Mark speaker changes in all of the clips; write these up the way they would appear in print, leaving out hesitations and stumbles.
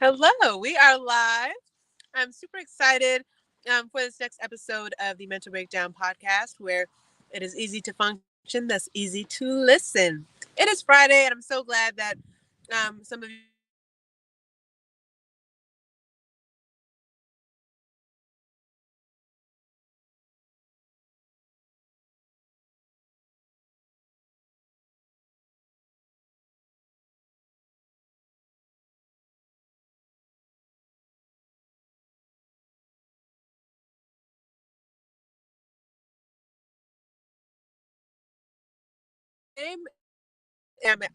Speaker 1: Hello, we are live. I'm super excited for this next episode of the Mental Breakdown podcast, where it is easy to function, thus easy to listen. It is Friday, and I'm so glad that some of you are here with me to discuss mental health and young adults.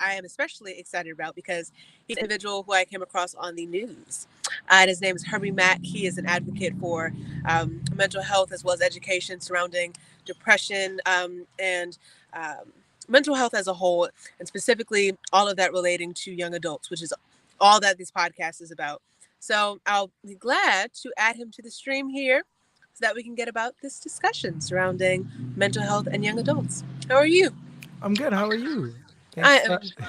Speaker 1: I am especially excited about because he's an individual who I came across on the news. And his name is Herbie Mack. He is an advocate for mental health as well as education surrounding depression and um, mental health as a whole, and specifically all of that relating to young adults, which is all that this podcast is about. So I'll be glad to add him to the stream here so that we can get about this discussion surrounding mental health and young adults. How are you?
Speaker 2: I'm good. How are you?
Speaker 1: I
Speaker 2: Thanks.
Speaker 1: am.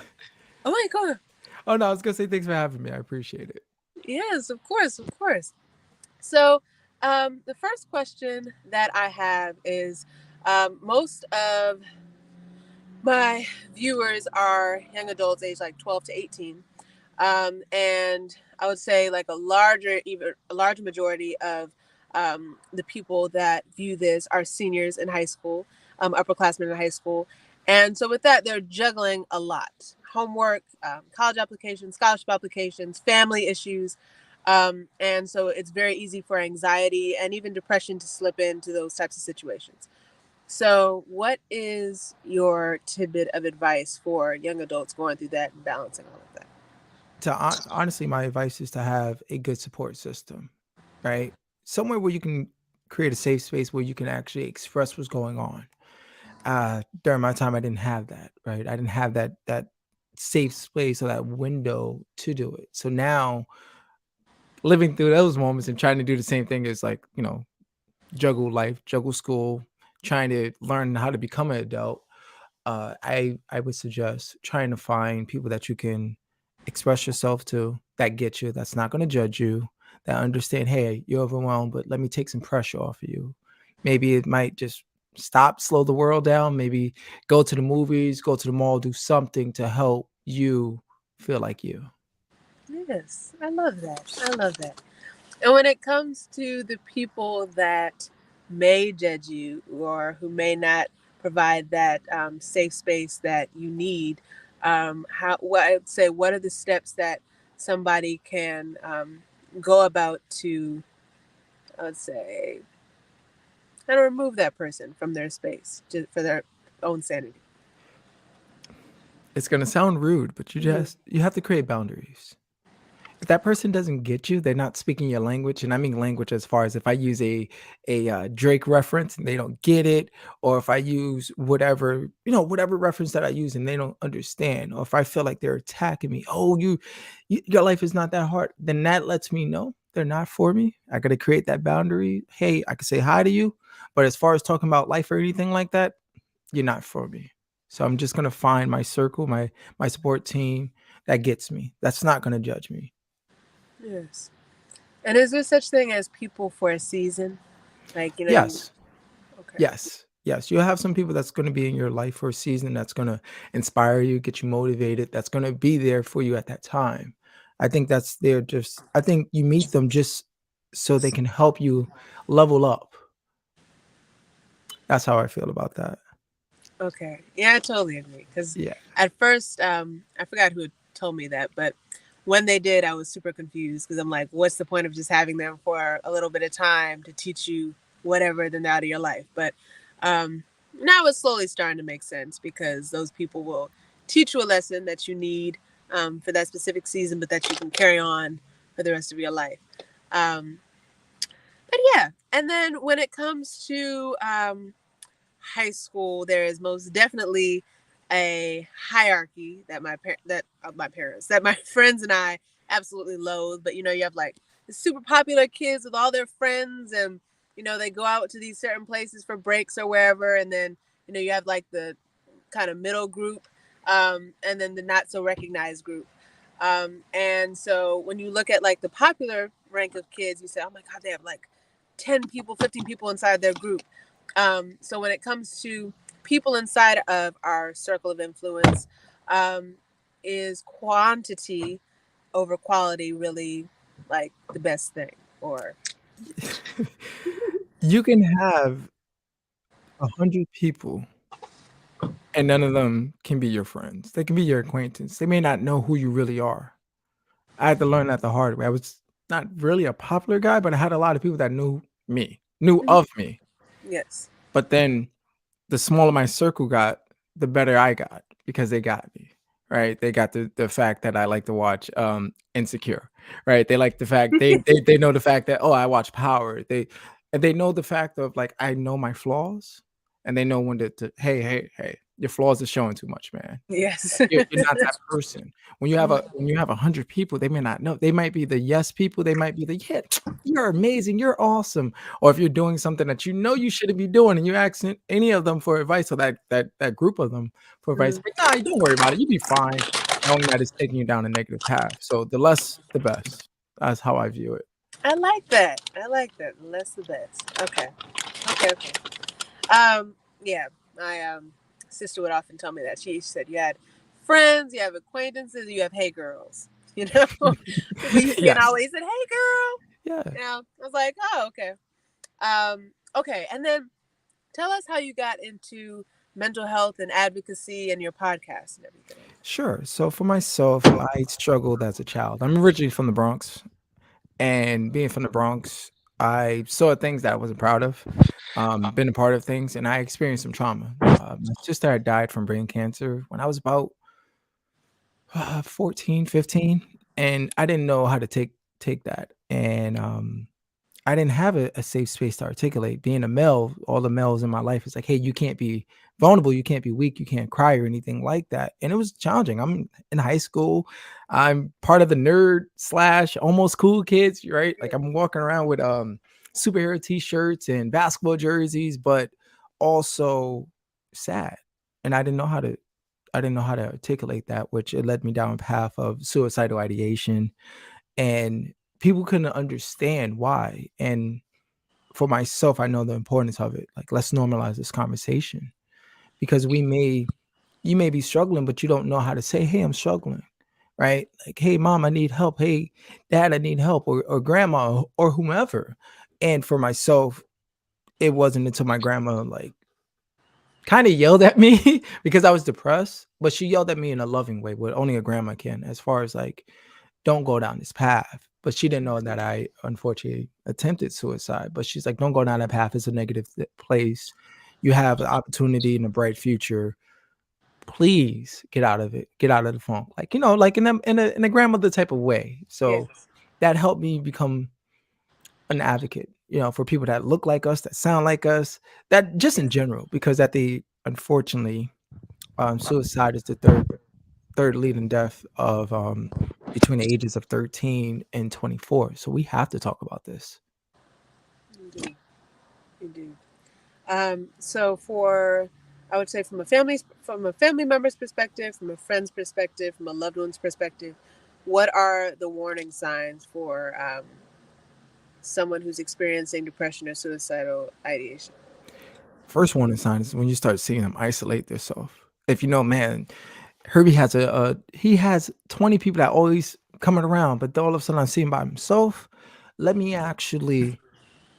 Speaker 1: Oh my god.
Speaker 2: Oh no, I was gonna say thanks for having me. I appreciate it.
Speaker 1: Yes, of course, of course. So, the first question that I have is most of my viewers are young adults aged like 12 to 18. And I would say like even a larger majority of the people that view this are seniors in high school, upperclassmen in high school. And so with that, they're juggling a lot: homework, college applications, scholarship applications, family issues. And so it's very easy for anxiety and even depression to slip into those types of situations. So, what is your tidbit of advice for young adults going through that and balancing all of that?
Speaker 2: Honestly, my advice is to have a good support system, right? Somewhere where you can create a safe space where you can actually express what's going on. During my time, I didn't have that, right? I didn't have that safe space or that window to do it. So now, living through those moments and trying to do the same thing is like juggle life, juggle school, trying to learn how to become an adult. I would suggest trying to find people that you can express yourself to, that get you, that's not going to judge you, that understand, hey, you're overwhelmed, but let me take some pressure off of you. Maybe it might just slow the world down. Maybe go to the movies, go to the mall, do something to help you feel like you.
Speaker 1: Yes, I love that. I love that. And when it comes to the people that may judge you or who may not provide that safe space that you need, what I'd say, what are the steps that somebody can go about to, let's say, kind of remove that person from their space just for their own sanity?
Speaker 2: It's going to sound rude, but
Speaker 1: Mhm.
Speaker 2: you have to create boundaries. If that person doesn't get you, they're not speaking your language, and I mean language as far as if I use a Drake reference and they don't get it, or if I use whatever reference that I use and they don't understand, or if I feel like they're attacking me, oh, your life is not that hard, then that lets me know they're not for me. I got to create that boundary. Hey, I can say hi to you, but as far as talking about life or anything like that, you're not for me. So I'm just gonna find my circle, my support team that gets me. That's not gonna judge me.
Speaker 1: Yes. And is there such thing as people for a season? Like,
Speaker 2: Yes.
Speaker 1: okay.
Speaker 2: Yes. Yes. You'll have some people that's going to be in your life for a season that's going to inspire you, get you motivated, that's going to be there for you at that time. I think that's there just I think you meet them just so they can help you level up. That's how I feel about that.
Speaker 1: Okay. Yeah, I totally agree. Because
Speaker 2: Yeah.
Speaker 1: at first, I forgot who had told me that, but when they did, I was super confused because I'm like, what's the point of just having them for a little bit of time to teach you whatever then out of your life? But um, now it's slowly starting to make sense because those people will teach you a lesson that you need for that specific season, but that you can carry on for the rest of your life. Um, but yeah, and then when it comes to high school, there is most definitely a hierarchy that my parents, that my friends and I absolutely loathe. But you have like the super popular kids with all their friends, and they go out to these certain places for breaks or wherever, and then you have like the kind of middle group, and then the not so recognized group. And so when you look at like the popular rank of kids, you say, oh my God, they have like 10 people, 15 people inside their group. So when it comes to people inside of our circle of influence, is quantity over quality really like the best thing? Or
Speaker 2: You can have 100 people and none of them can be your friends. They can be your acquaintance. They may not know who you really are. I had to learn that the hard way. I was not really a popular guy, but I had a lot of people that knew of me.
Speaker 1: yes.
Speaker 2: But then the smaller my circle got, the better I got because they got me, right? They got the fact that I like to watch Insecure, right? They like the fact they know the fact that, oh, I watch Power. They know the fact of like I know my flaws, and they know when to hey, your flaws are showing too much, man.
Speaker 1: Yes.
Speaker 2: You're not that person. When you have 100 people, they may not know. They might be the yes people. They might be the yeah, you're amazing, you're awesome. Or if you're doing something that you know you shouldn't be doing, and you ask any of them for advice, or that group of them for advice,
Speaker 1: Mhm.
Speaker 2: like, nah, don't worry about it. You'll be fine. Knowing that it's taking you down a negative path. So the less, the best. That's how I view it.
Speaker 1: I like that. I like that. Less the best. Okay. Okay. Okay. Yeah. My sister would often tell me that. She said you had friends, you have acquaintances, you have hey girls. You know, people used to get
Speaker 2: Yes.
Speaker 1: always said hey girl.
Speaker 2: Yeah.
Speaker 1: You know, I was like, oh, okay. Okay. And then tell us how you got into mental health and advocacy and your podcast and everything.
Speaker 2: Sure. So for myself, I struggled as a child. I'm originally from the Bronx. And being from the Bronx, I saw things that I wasn't proud of, been a part of things, and I experienced some trauma. My sister had died from brain cancer when I was about 14, 15, and I didn't know how to take that. And I didn't have a safe space to articulate. Being a male, all the males in my life is like, hey, you can't be vulnerable, you can't be weak, you can't cry or anything like that. And it was challenging. I'm in high school. I'm part of the nerd slash almost cool kids, right? Like I'm walking around with superhero t-shirts and basketball jerseys, but also sad. And I didn't know how to articulate that, which it led me down a path of suicidal ideation, and people couldn't understand why. And for myself, I know the importance of it. Like, let's normalize this conversation because you may be struggling, but you don't know how to say, hey, I'm struggling, right? Like, hey, mom, I need help. Hey, dad, I need help, or grandma, or whomever. And for myself, it wasn't until my grandma, like, kind of yelled at me because I was depressed, but she yelled at me in a loving way, what only a grandma can, as far as like, don't go down this path. But she didn't know that I unfortunately attempted suicide. But she's like, don't go down that path. It's a negative place. You have an opportunity and a bright future. Please get out of it. Get out of the funk. Like, like in a grandmother type of way. So
Speaker 1: Yes.
Speaker 2: that helped me become an advocate, for people that look like us, that sound like us, that just in general, because unfortunately, suicide is the third leading death of between the ages of 13 and 24. So we have to talk about this.
Speaker 1: Indeed. Indeed. So for I would say from a family member's perspective, from a friend's perspective, from a loved one's perspective, what are the warning signs for someone who's experiencing depression or suicidal ideation?
Speaker 2: First warning sign is when you start seeing them isolate themselves. If you know, man, Herbie has he has 20 people that always coming around, but all of a sudden I see him by himself. Let me actually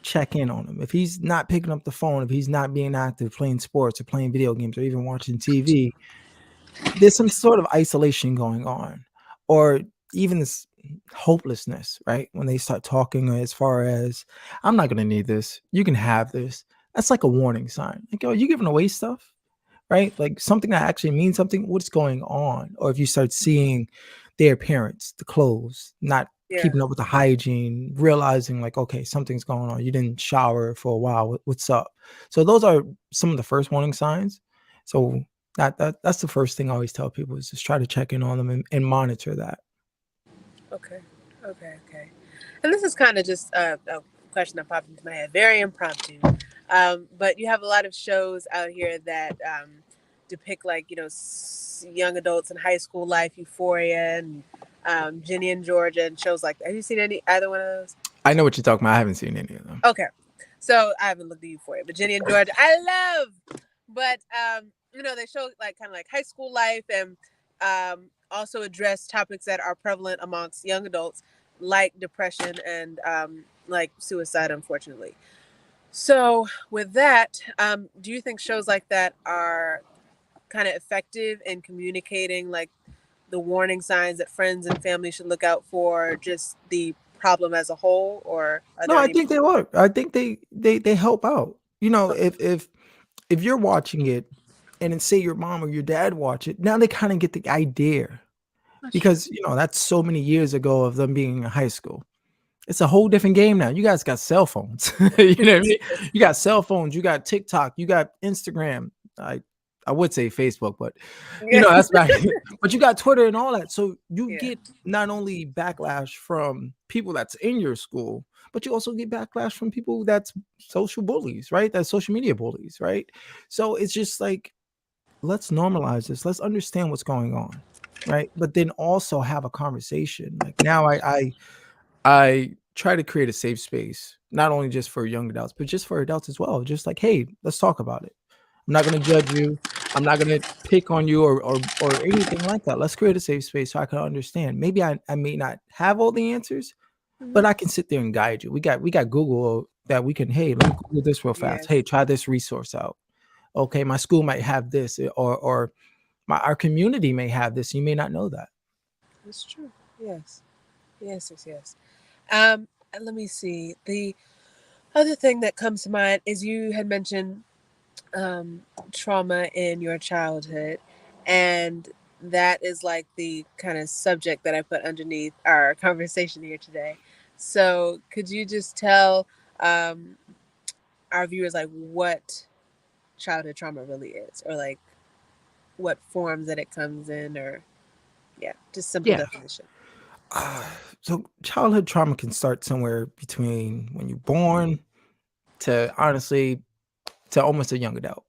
Speaker 2: check in on him. If he's not picking up the phone, if he's not being active, playing sports or playing video games or even watching TV, there's some sort of isolation going on, or even this hopelessness, right? When they start talking as far as, I'm not going to need this, you can have this. That's like a warning sign. Like, oh, you giving away stuff, right? Like something that actually means something. What's going on? Or if you start seeing their appearance, the clothes, not
Speaker 1: Yeah.
Speaker 2: keeping up with the hygiene, realizing like, okay, something's going on. You didn't shower for a while. What's up? So those are some of the first warning signs. So that's the first thing I always tell people is just try to check in on them and monitor that.
Speaker 1: Okay. Okay. Okay. And this is kind of just a question that popped into my head, very impromptu. But you have a lot of shows out here that depict like young adults in high school life, Euphoria, and Ginny and Georgia, and shows like that. Have you seen either one of those?
Speaker 2: I know what you're talking about. I haven't seen any of them.
Speaker 1: Okay, so I haven't looked at you for it, but Ginny and Georgia, I love. But they show like kind of like high school life, and also address topics that are prevalent amongst young adults, like depression and like suicide, unfortunately. So, with that, do you think shows like that are kind of effective in communicating like the warning signs that friends and family should look out for, just the problem as a whole, or are
Speaker 2: No,
Speaker 1: there
Speaker 2: I
Speaker 1: any?
Speaker 2: think they work. I think they help out. If you're watching it, and then say your mom or your dad watch it, now they kind of get the idea, because that's so many years ago of them being in high school. It's a whole different game now. You guys got cell phones. You know what I mean? You got cell phones, you got TikTok, you got Instagram. I would say Facebook, but that's back. But you got Twitter and all that. So you
Speaker 1: Yeah.
Speaker 2: get not only backlash from people that's in your school, but you also get backlash from people that's social bullies, right? That's social media bullies, right? So it's just like, let's normalize this. Let's understand what's going on, right? But then also have a conversation. Like now, I try to create a safe space, not only just for young adults, but just for adults as well. Just like, hey, let's talk about it. I'm not going to judge you. I'm not going to pick on you or anything like that. Let's create a safe space so I can understand. Maybe I may not have all the answers, but I can sit there and guide you. We got Google that we can, hey, let me Google this real fast.
Speaker 1: Yes.
Speaker 2: Hey, try this resource out. Okay, my school might have this, or our community may have this. You may not know that.
Speaker 1: It's true. Yes. Yes. Let me see. The other thing that comes to mind is you had mentioned trauma in your childhood, and that is like the kind of subject that I put underneath our conversation here today. So, could you just tell um, our viewers like what childhood trauma really is, or like what forms that it comes in, or yeah, just simple
Speaker 2: Yeah.
Speaker 1: definition.
Speaker 2: So childhood trauma can start somewhere between when you're born to honestly to almost a young adult.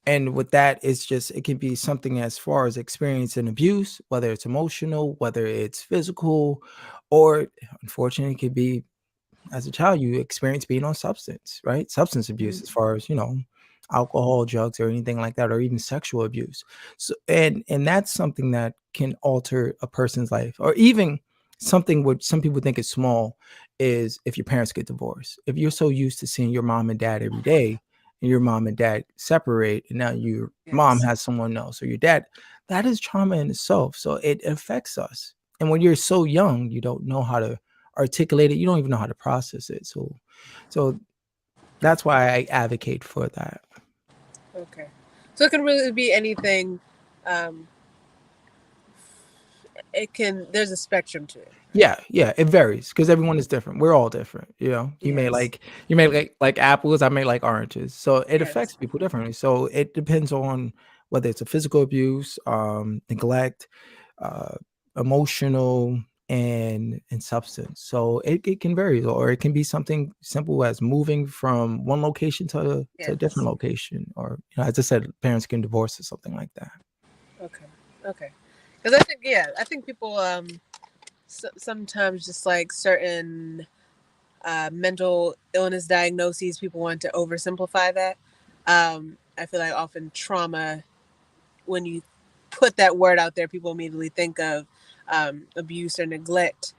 Speaker 2: And with that, it's just it can be something as far as experiencing abuse, whether it's emotional, whether it's physical, or unfortunately, it could be as a child you experience being on substance, right? Substance abuse, as far as alcohol, drugs, or anything like that, or even sexual abuse. So, and that's something that can alter a person's life, or even something what some people think is small is if your parents get divorced. If you're so used to seeing your mom and dad every day, and your mom and dad separate, and now your mom
Speaker 1: Yes.
Speaker 2: has someone else, or your dad, that is trauma in itself. So it affects us. And when you're so young, you don't know how to articulate it. You don't even know how to process it. So that's why I advocate for that.
Speaker 1: Okay. So it can really be anything. Um, there's a spectrum to it.
Speaker 2: Yeah, it varies because everyone is different. We're all different. You may
Speaker 1: Yes.
Speaker 2: like apples, I may like oranges. So it
Speaker 1: Yes.
Speaker 2: affects people differently. So it depends on whether it's a physical abuse, neglect, uh, emotional, and substance. So it can vary, or it can be something simple as moving from one location to a different
Speaker 1: Yes.
Speaker 2: location, or as I said, parents can divorce or something like that.
Speaker 1: Okay. Okay. Because I think people sometimes just like certain mental illness diagnoses, people want to oversimplify that. I feel like often trauma, when you put that word out there, people immediately think of abuse or neglect,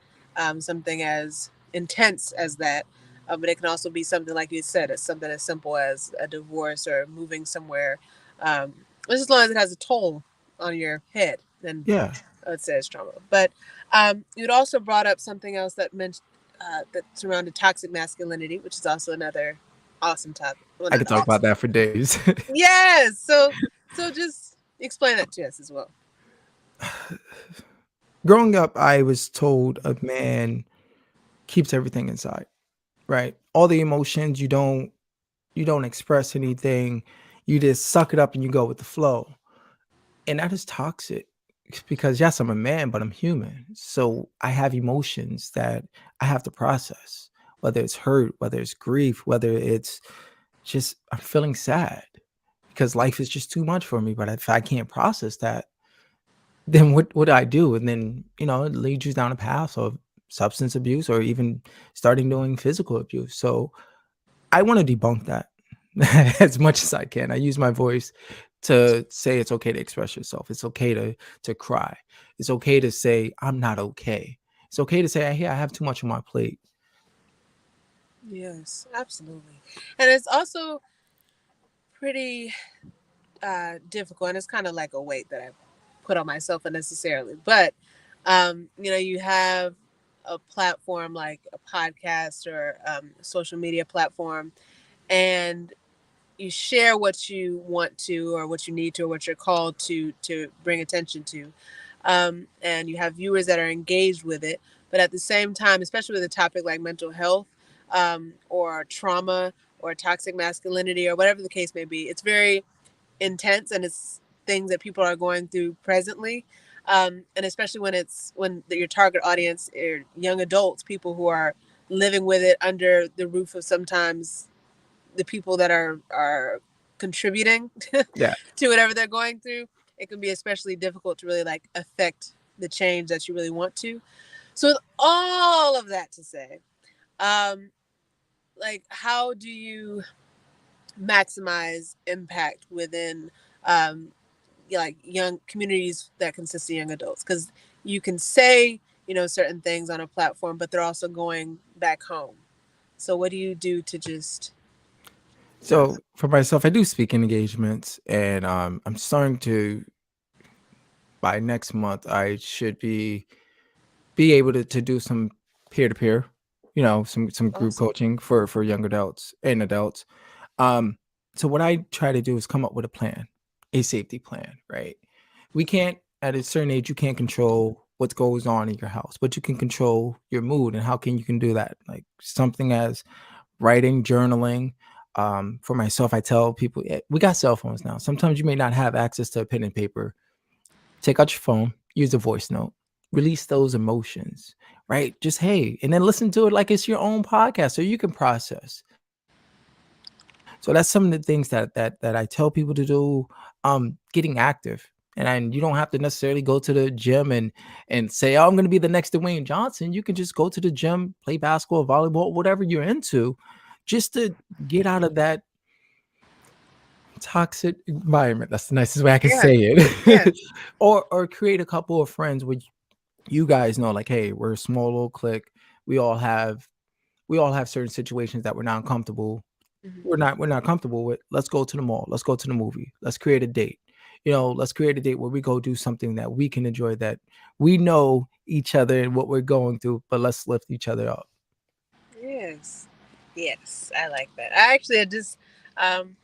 Speaker 1: something as intense as that. But it can also be something like you said, it's something as simple as a divorce or moving somewhere. Just as long as it has a toll on your head, then
Speaker 2: Yeah.
Speaker 1: it says trauma. But you'd also brought up something else that meant that surrounded toxic masculinity, which is also another awesome topic. Well,
Speaker 2: I
Speaker 1: not
Speaker 2: could talk
Speaker 1: awesome.
Speaker 2: about that for days.
Speaker 1: Yes. So just explain that to us as well.
Speaker 2: Growing up, I was told a man keeps everything inside, right? All the emotions, you don't express anything. You just suck it up and you go with the flow. And that is toxic because yes, I'm a man, but I'm human. So I have emotions that I have to process, whether it's hurt, whether it's grief, whether it's just I'm feeling sad because life is just too much for me. But if I can't process that, then what do I do? And then, it leads you down a path of substance abuse or even starting doing physical abuse. So I want to debunk that as much as I can. I use my voice to say it's okay to express yourself. It's okay to cry. It's okay to say I'm not okay. It's okay to say, hey, I have too much on my plate.
Speaker 1: Yes, absolutely. And it's also pretty difficult, and it's kind of like a weight that I put on myself unnecessarily. But you have a platform like a podcast or a social media platform, and you share what you want to, or what you need to, or what you're called to bring attention to, and you have viewers that are engaged with it. But at the same time, especially with a topic like mental health, or trauma, or toxic masculinity, or whatever the case may be, it's very intense, and it's things that people are going through presently, and especially when your target audience are young adults, people who are living with it under the roof of sometimes the people that are contributing
Speaker 2: Yeah.
Speaker 1: to whatever they're going through. It can be especially difficult to really like affect the change that you really want to. So with all of that to say, um like, how do you maximize impact within um like young communities that consist of young adults? Because you can say certain things on a platform, but they're also going back home. So what do you do to just
Speaker 2: So for myself, I do speaking engagements, and I'm starting to by next month I should be able to do some peer to peer, some group
Speaker 1: awesome?
Speaker 2: coaching for young adults and adults. Um, so what I try to do is come up with a plan, a safety plan, right? We can't at a certain age you can't control what goes on in your house, but you can control your mood. And how can do that? Like something as writing, journaling. For myself, I tell people we got cell phones now. Sometimes you may not have access to a pen and paper. Take out your phone, use a voice note, release those emotions, right? Just hey, and then listen to it like it's your own podcast so you can process. So that's some of the things that I tell people to do. Getting active. And you don't have to necessarily go to the gym and say, "Oh, I'm going to be the next Dwayne Johnson." You can just go to the gym, play basketball, volleyball, whatever you're into, just to get out of that toxic environment. That's the nicest way I can
Speaker 1: Yeah.
Speaker 2: say
Speaker 1: Yeah.
Speaker 2: it. Or create a couple of friends with you guys know, like, hey, we're a small little clique. We all have certain situations that
Speaker 1: Mhm.
Speaker 2: we're not comfortable with. Let's go to the mall. Let's go to the movie. Let's create a date. Let's create a date where we go do something that we can enjoy, that we know each other and what we're going through, but let's lift each other up.
Speaker 1: Yes. Yes, I like that. I actually had just um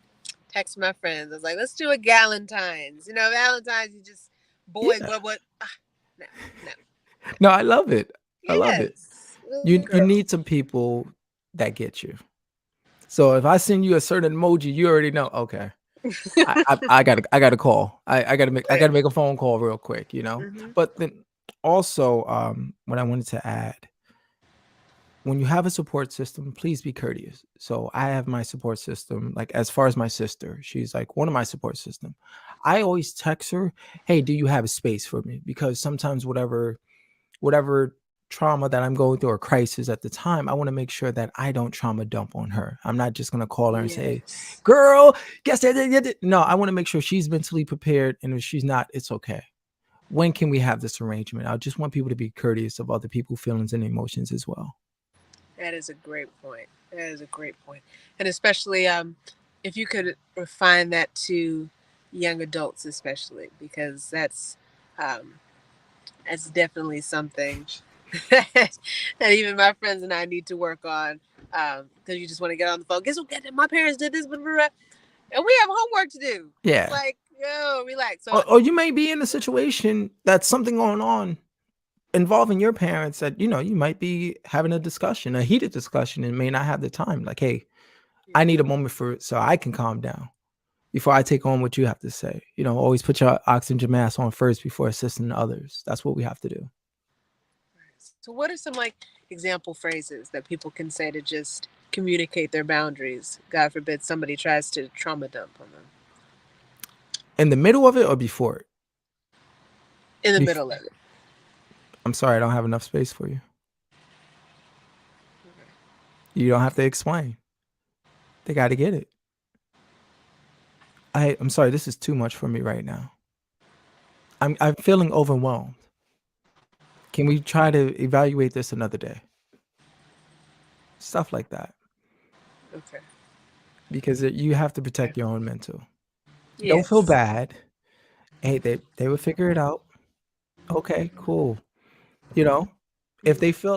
Speaker 1: text my friends. I was like, let's do a Galentine's. Valentine's, you just boys,
Speaker 2: Yeah.
Speaker 1: what? No, no, no.
Speaker 2: No, I love it. I love it.
Speaker 1: Yes,
Speaker 2: You
Speaker 1: girls.
Speaker 2: need some people that get you. So if I send you a certain emoji, you already know, okay. I gotta call. I
Speaker 1: Yeah.
Speaker 2: gotta make a phone call real quick.
Speaker 1: Hmm.
Speaker 2: But then also, what I wanted to add, when you have a support system, please be courteous. So I have my support system, like as far as my sister, she's like one of my support system. I always text her, hey, do you have a space for me? Because sometimes whatever trauma that I'm going through or crisis at the time, I want to make sure that I don't trauma dump on her. I'm not just gonna call her and say,
Speaker 1: Yes.
Speaker 2: "Girl, guess that." No, I want to make sure she's mentally prepared, and if she's not, it's okay. When can we have this arrangement? I just want people to be courteous of other people's feelings and emotions as well.
Speaker 1: That is a great point. That is a great point, and especially if you could refine that to young adults, especially because um, that's definitely something that even my friends and I need to work on. Because you just want to get on the phone. Guess what? My parents did this, blah, blah, blah, and we have homework to do. It's
Speaker 2: Yeah.
Speaker 1: like, yo, relax. So,
Speaker 2: Or you may be in a situation that's something going on involving your parents that you might be having a discussion, a heated discussion, and may not have the time. Like, hey, I need a moment for it so I can calm down before I take on what you have to say. Always put your oxygen mask on first before assisting others. That's what we have to do.
Speaker 1: so what are some like example phrases that people can say to just communicate their boundaries? God forbid somebody tries to trauma dump on them.
Speaker 2: In the middle of it or before it?
Speaker 1: in the
Speaker 2: Bef-
Speaker 1: middle of it.
Speaker 2: I'm sorry, I don't have enough space for you.
Speaker 1: Okay.
Speaker 2: You don't have to explain. They got to get it. I'm sorry, this is too much for me right now. I'm feeling overwhelmed. Can we try to evaluate this another day? Stuff like that.
Speaker 1: Okay.
Speaker 2: Because you have to protect your own mental. Don't feel
Speaker 1: Yes.
Speaker 2: bad. Hey, they will figure it out. Okay, cool. You know, if you feel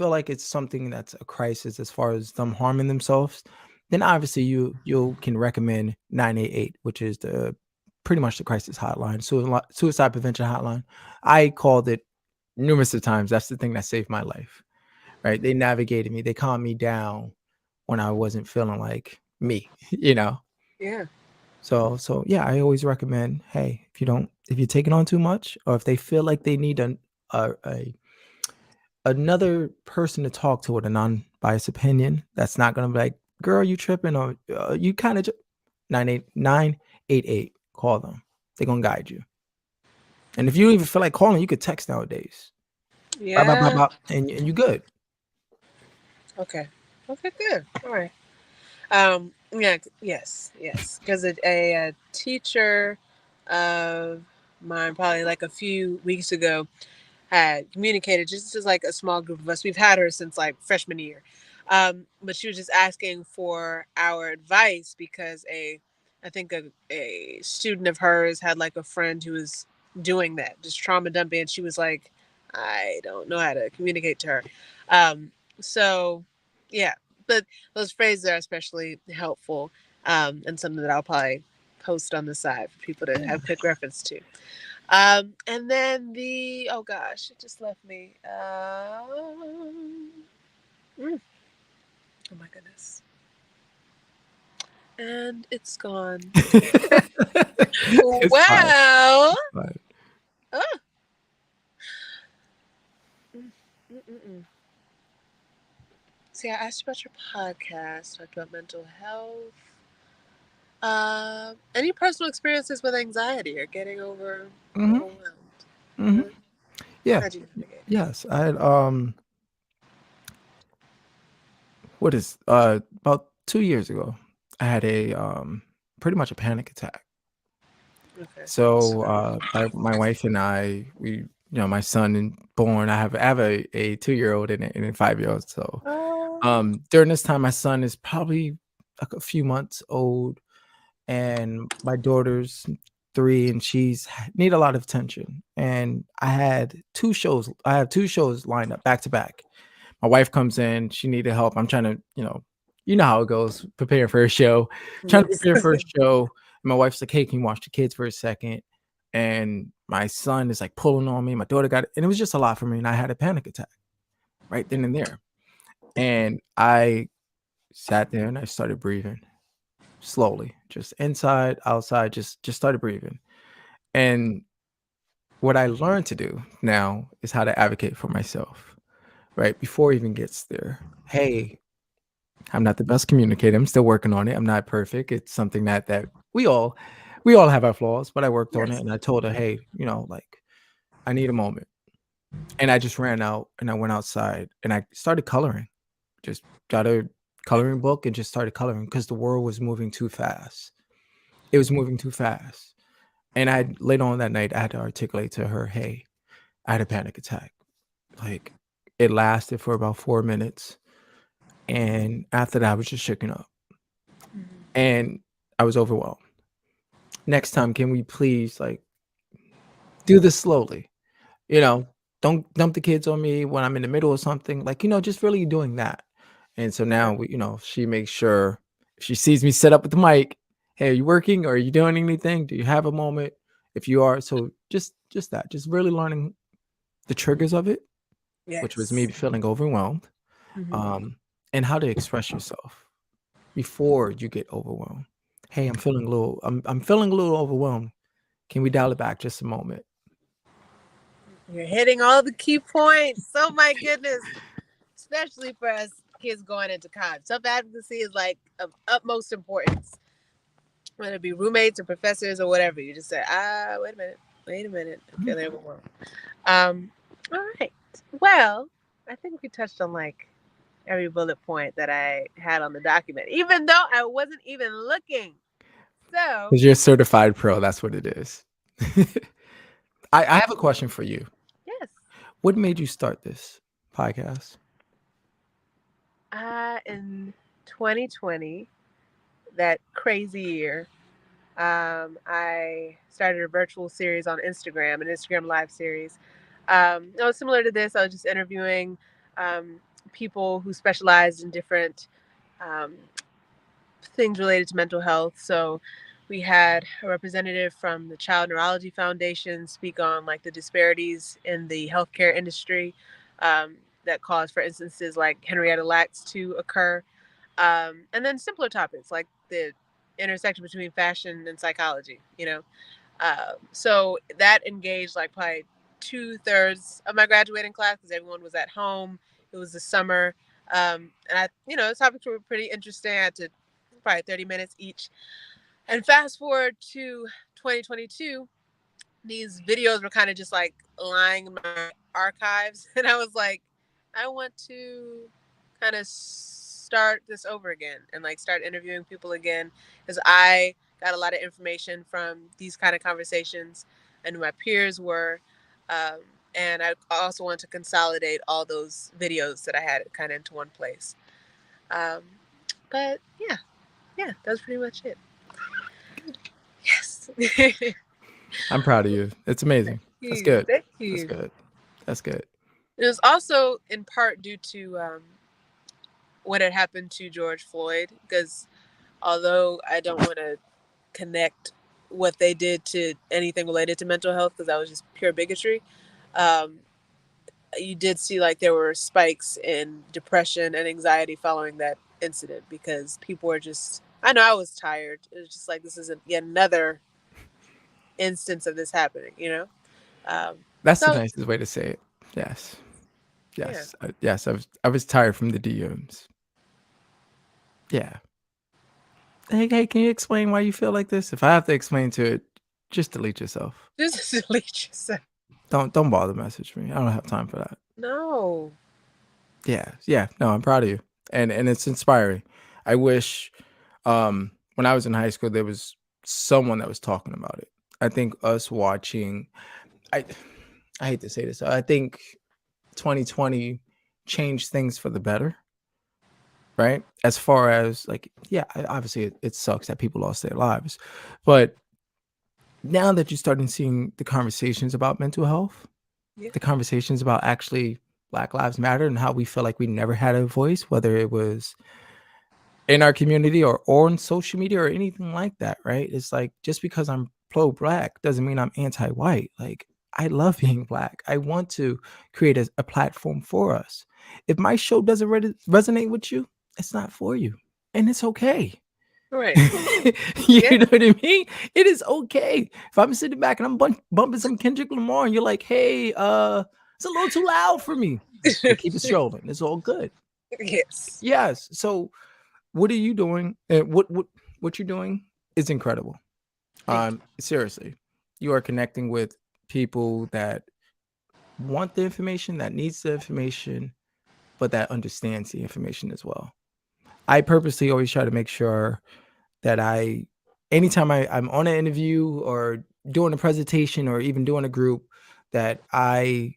Speaker 2: like it's something that's a crisis as far as them harming themselves, then obviously you can recommend 988, which is the pretty much the crisis hotline, suicide prevention hotline. I called it numerous of times. That's the thing that saved my life. Right? They navigated me. They calmed me down when I wasn't feeling like me, you know.
Speaker 1: Yeah.
Speaker 2: So yeah, I always recommend, hey, if you're taking on too much, or if they feel like they need a another person to talk to with a non-biased opinion, that's not gonna be like, girl, you tripping, or you kind of 988. Call them. They're gonna guide you. And if you don't even feel like calling, you could text nowadays. Bop, bop, bop,
Speaker 1: Yeah.
Speaker 2: bop, and you good.
Speaker 1: Okay. Okay. Good. All right. Yeah. Yes. Yes. Because a teacher of mine, probably like a few weeks ago, had communicated just like a small group of us. We've had her since like freshman year. But she was just asking for our advice because I think a student of hers had like a friend who was doing that, just trauma dumping. And she was like, I don't know how to communicate to her. Um, so yeah, but those phrases are especially helpful, and something that I'll probably post on the side for people to have
Speaker 2: Yeah.
Speaker 1: quick reference to. And then the oh gosh, it just left me. Oh my goodness, and it's gone.
Speaker 2: It's fine.
Speaker 1: Well,
Speaker 2: It's fine.
Speaker 1: oh, mm, mm, mm, mm. See, I asked you about your podcast, talked about mental health. Any personal experiences with anxiety or getting
Speaker 2: Mhm,
Speaker 1: overwhelmed?
Speaker 2: mhm.
Speaker 1: Huh?
Speaker 2: Yeah.
Speaker 1: How'd you navigate?
Speaker 2: Yes, I had, what is about 2 years ago, I had pretty much a panic attack.
Speaker 1: Okay.
Speaker 2: So, my wife and I, my son and born, I have a 2-year-old and a 5-year-old. So,
Speaker 1: Oh.
Speaker 2: during this time, my son is probably like a few months old, and my daughter's 3, and need a lot of attention. And I have 2 shows lined up back to back. My wife comes in, she needed help. I'm trying to, you know how it goes, preparing for a show, trying to
Speaker 1: Yes.
Speaker 2: prepare for a show. And my wife's like, "Hey, can you watch the kids for a second?" And my son is like pulling on me. My daughter got it, and it was just a lot for me. And I had a panic attack right then and there. And I sat there and I started breathing slowly, just inside, outside, just started breathing. And what I learned to do now is how to advocate for myself, right? Before it even gets there. Hey, I'm not the best communicator. I'm still working on it. I'm not perfect. It's something that we all have our flaws, but I worked on it
Speaker 1: Yes.
Speaker 2: and I told her, "Hey, like I need a moment." And I just ran out and I went outside and I started coloring. Just got a coloring book and just started coloring because the world was moving too fast. It was moving too fast. And later on that night I had to articulate to her, "Hey, I had a panic attack." Like it lasted for about 4 minutes. And after that I was just shaken up
Speaker 1: Mhm.
Speaker 2: and I was overwhelmed. Next time, can we please like do this slowly? You know, don't dump the kids on me when I'm in the middle of something. Like, just really doing that. And so
Speaker 1: Yeah.
Speaker 2: now she makes sure if she sees me set up with the mic, hey, are you working? Or are you doing anything? Do you have a moment? If you are, so just that, just really learning the triggers of it, which was me
Speaker 1: Yes.
Speaker 2: feeling overwhelmed,
Speaker 1: Hmm.
Speaker 2: um, and how to express yourself before you get overwhelmed. Hey, I'm feeling a little overwhelmed. Can we dial it back just a moment?
Speaker 1: You're hitting all the key points. Oh my goodness. Especially for us kids going into college. Self advocacy is like of utmost importance. Whether it be roommates or professors or whatever. You just say, wait a minute. Wait a minute. Okay, there we go. All right. Well, I think we touched on like every bullet point that I had on the document, even though I wasn't even looking. So,
Speaker 2: Because you're a certified pro, that's what it is. I have a question for you.
Speaker 1: yes.
Speaker 2: What made you start this podcast?
Speaker 1: In 2020, that crazy year, I started a virtual series on Instagram, an Instagram live series. It was similar to this. I was just interviewing people who specialized in different um, things related to mental health. So we had a representative from the Child Neurology Foundation speak on like the disparities in the healthcare industry that cause, for instances, like Henrietta Lacks to occur. And then simpler topics like the intersection between fashion and psychology, you know. So that engaged like probably 2/3 of my graduating class because everyone was at home. It was the summer. And the topics were pretty interesting. I had to probably 30 minutes each. And fast forward to 2022, these videos were kind of just like lying in my archives. And I was like, I want to kind of start this over again and like start interviewing people again because I got a lot of information from these kind of conversations and my peers were. Um, and I also want to consolidate all those videos that I had kind of into one place. Um, but yeah, that's pretty much it. Yes.
Speaker 2: I'm proud of you. It's amazing. That's good.
Speaker 1: Thank
Speaker 2: That's
Speaker 1: you.
Speaker 2: good. That's good.
Speaker 1: It was also in part due to what had happened to George Floyd, because although I don't want to connect what they did to anything related to mental health, because that was just pure bigotry, um, you did see like there were spikes in depression and anxiety following that incident because people were just, I know I was tired. It was just like, this isn't yet another instance of this happening, you know?
Speaker 2: That's the
Speaker 1: So,
Speaker 2: nicest way to say it. Yes.
Speaker 1: yeah.
Speaker 2: Yes. Yes. I was tired from the DMs. Yeah. Hey, can you explain why you feel like this? If I have to explain to it, just delete yourself.
Speaker 1: Just delete yourself.
Speaker 2: Don't bother message me. I don't have time for that.
Speaker 1: No.
Speaker 2: Yeah. No, I'm proud of you. And it's inspiring. I wish when I was in high school there was someone that was talking about it. I think us watching I I hate to say this. I think 2020 changed things for the better, right? As far as like, yeah, obviously it sucks that people lost their lives, but now that you're starting seeing the conversations about mental health,
Speaker 1: Yeah.
Speaker 2: the conversations about actually Black Lives Matter and how we feel like we never had a voice, whether it was in our community or on social media or anything like that, right? It's like just because I'm pro Black doesn't mean I'm anti-white. Like I love being Black. I want to create a platform for us. If my show doesn't resonate with you, it's not for you, and it's okay.
Speaker 1: Right.
Speaker 2: You
Speaker 1: Yeah.
Speaker 2: know what I mean? It is okay. If I'm sitting back and I'm bumping some Kendrick Lamar and you're like, hey, it's a little too loud for me. Keep it strolling. It's all good.
Speaker 1: Yes.
Speaker 2: Yes. So what are you doing? And what you're doing is incredible.
Speaker 1: Thank you.
Speaker 2: Seriously. You are connecting with people that want the information, that needs the information, but that understands the information as well. I purposely always try to make sure that anytime I'm on an interview or doing a presentation or even doing a group, that I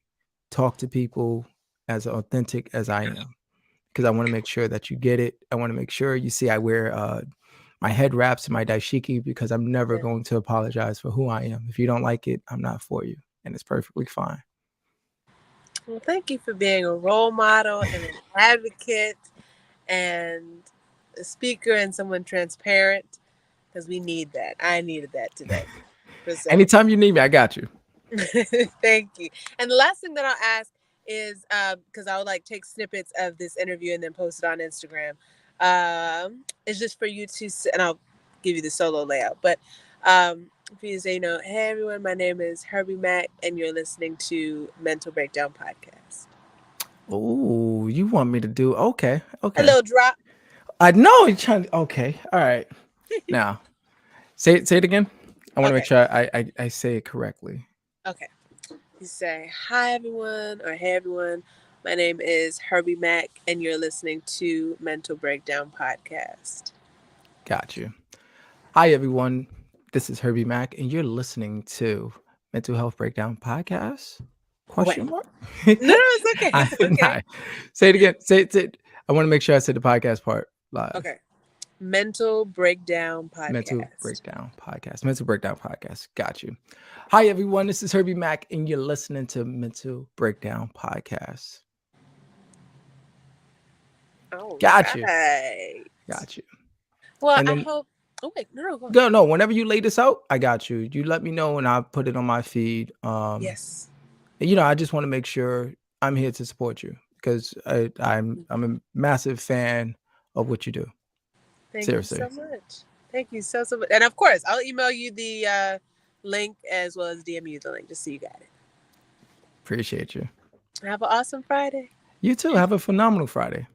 Speaker 2: talk to people as authentic as I am, because I want to make sure that you get it. I want to make sure you see I wear my head wraps and my dashiki because I'm never
Speaker 1: Yeah.
Speaker 2: going to apologize for who I am. If you don't like it, I'm not for you, and it's perfectly fine.
Speaker 1: Well, thank you for being a role model and an advocate and a speaker and someone transparent, because we need that. I needed that today.
Speaker 2: Anytime you need me, I got you.
Speaker 1: Thank you. And the last thing that I'll ask is because I would like take snippets of this interview and then post it on Instagram. It's just for you to, and I'll give you the solo layout, but for you to say, hey everyone, my name is Herbie Mack, and you're listening to Mental Breakdown Podcast.
Speaker 2: Oh, you want me to do? Okay.
Speaker 1: A little drop.
Speaker 2: I know you're trying to. Okay. All right. Now, say it again. I want to make sure I say it correctly.
Speaker 1: Okay. You say, hi everyone, or hey everyone. My name is Herbie Mack, and you're listening to Mental Breakdown Podcast.
Speaker 2: Got you. Hi, everyone. This is Herbie Mack, and you're listening to Mental Health Breakdown Podcast?
Speaker 1: Wait.
Speaker 2: Question mark?
Speaker 1: No, it's okay. It's okay.
Speaker 2: Say it again. Say it. I want to make sure I said the podcast part live.
Speaker 1: Okay. Mental Breakdown
Speaker 2: Mental
Speaker 1: Podcast.
Speaker 2: Breakdown Podcast. Mental Breakdown Podcast. Got you. Hi, everyone. This is Herbie Mack, and you're listening to Mental Breakdown Podcast.
Speaker 1: Oh,
Speaker 2: Got you.
Speaker 1: right.
Speaker 2: Got you.
Speaker 1: Well,
Speaker 2: And
Speaker 1: I
Speaker 2: then,
Speaker 1: hope. Oh wait, no, go on.
Speaker 2: no. Whenever you lay this out, I got you. You let me know, and I'll put it on my feed.
Speaker 1: Yes.
Speaker 2: I just want to make sure I'm here to support you because I'm a massive fan of what you do.
Speaker 1: Thank
Speaker 2: Seriously.
Speaker 1: you so much. Thank you so much. And of course, I'll email you the link as well as DM you the link just so you got it.
Speaker 2: Appreciate you.
Speaker 1: Have an awesome Friday.
Speaker 2: You too. Have a phenomenal Friday.